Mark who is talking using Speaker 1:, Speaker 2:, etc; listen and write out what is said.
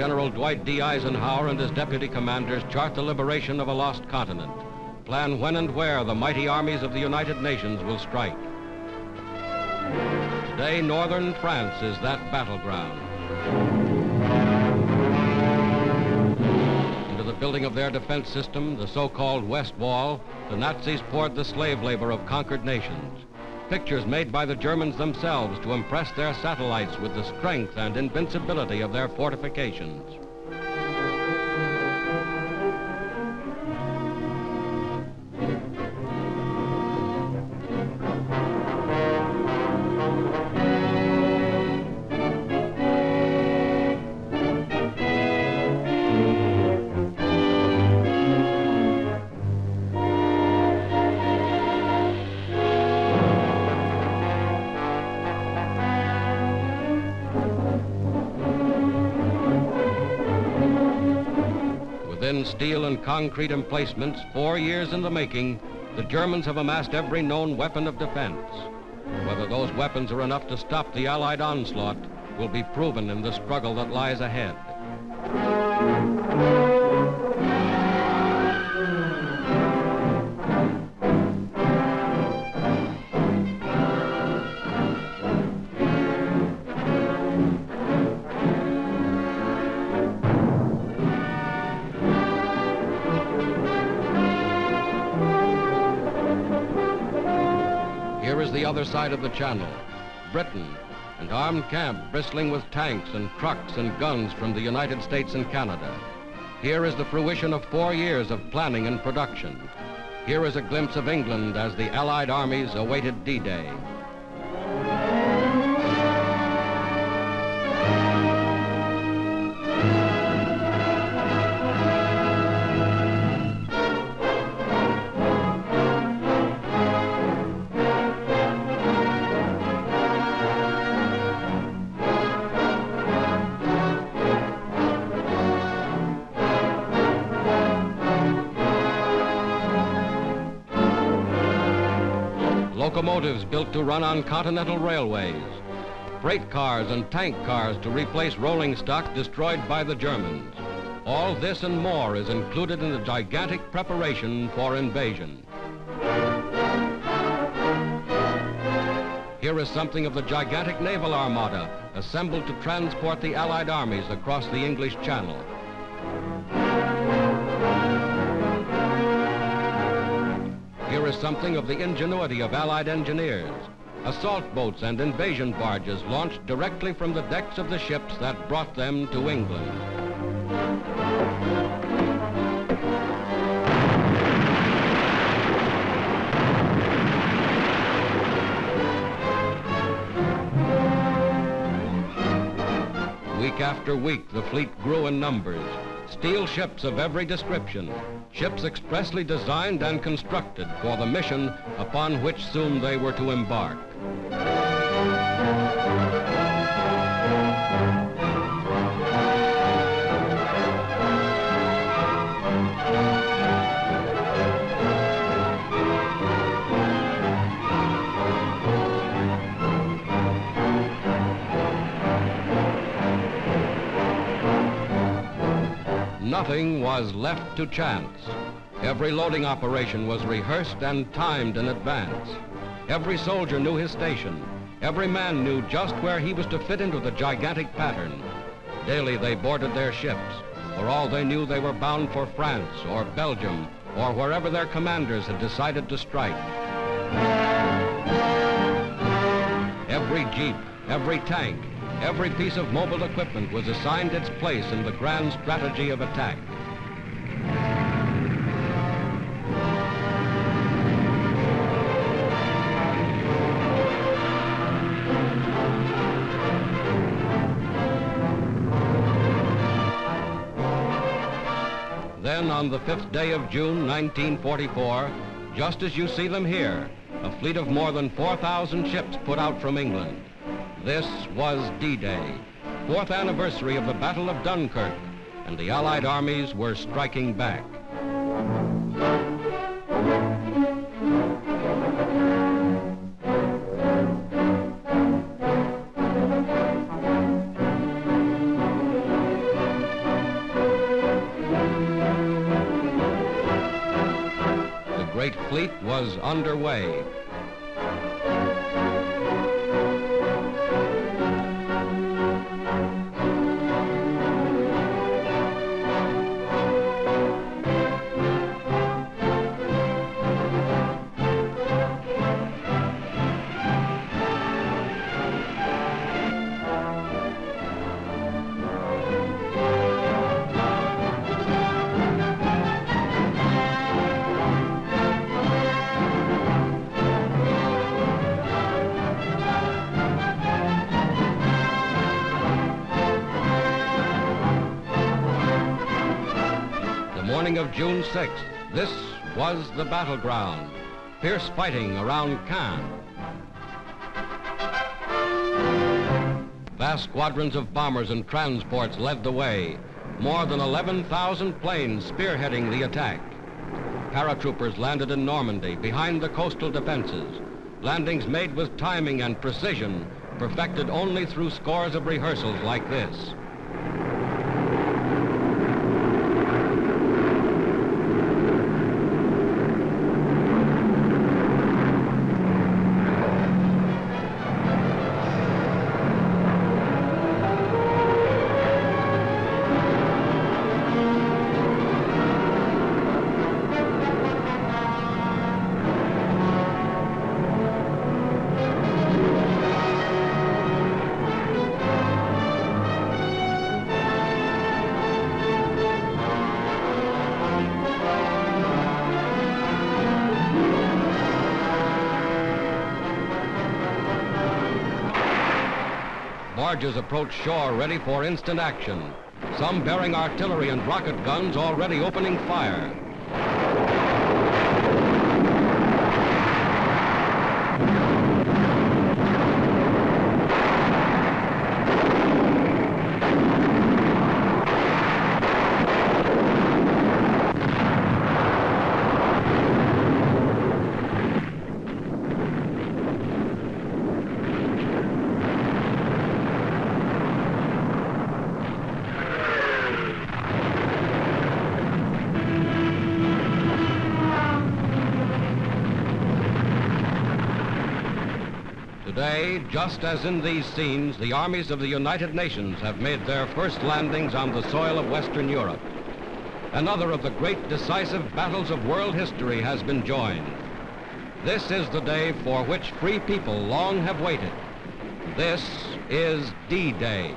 Speaker 1: General Dwight D. Eisenhower and his deputy commanders chart the liberation of a lost continent, plan when and where the mighty armies of the United Nations will strike. Today, northern France is that battleground. Into the building of their defense system, the so-called West Wall, the Nazis poured the slave labor of conquered nations. Pictures made by the Germans themselves to impress their satellites with the strength and invincibility of their fortifications. Within steel and concrete emplacements, 4 years in the making, the Germans have amassed every known weapon of defense. Whether those weapons are enough to stop the Allied onslaught will be proven in the struggle that lies ahead. Here is the other side of the channel, Britain, an armed camp bristling with tanks and trucks and guns from the United States and Canada. Here is the fruition of 4 years of planning and production. Here is a glimpse of England as the Allied armies awaited D-Day. Locomotives built to run on continental railways, freight cars and tank cars to replace rolling stock destroyed by the Germans. All this and more is included in the gigantic preparation for invasion. Here is something of the gigantic naval armada assembled to transport the Allied armies across the English Channel. Here is something of the ingenuity of Allied engineers. Assault boats and invasion barges launched directly from the decks of the ships that brought them to England. Week after week, the fleet grew in numbers. Steel ships of every description, ships expressly designed and constructed for the mission upon which soon they were to embark. Nothing was left to chance. Every loading operation was rehearsed and timed in advance. Every soldier knew his station. Every man knew just where he was to fit into the gigantic pattern. Daily they boarded their ships. For all they knew, they were bound for France or Belgium or wherever their commanders had decided to strike. Every jeep, every tank, every piece of mobile equipment was assigned its place in the grand strategy of attack. Then on the 5th day of June, 1944, just as you see them here, a fleet of more than 4,000 ships put out from England. This was D-Day, 4th anniversary of the Battle of Dunkirk, and the Allied armies were striking back. was underway. Morning of June 6th, this was the battleground. Fierce fighting around Caen. Vast squadrons of bombers and transports led the way. More than 11,000 planes spearheading the attack. Paratroopers landed in Normandy behind the coastal defenses. Landings made with timing and precision, perfected only through scores of rehearsals like this. Barges approached shore ready for instant action. Some bearing artillery and rocket guns already opening fire. Today, just as in these scenes, the armies of the United Nations have made their first landings on the soil of Western Europe. Another of the great decisive battles of world history has been joined. This is the day for which free people long have waited. This is D-Day.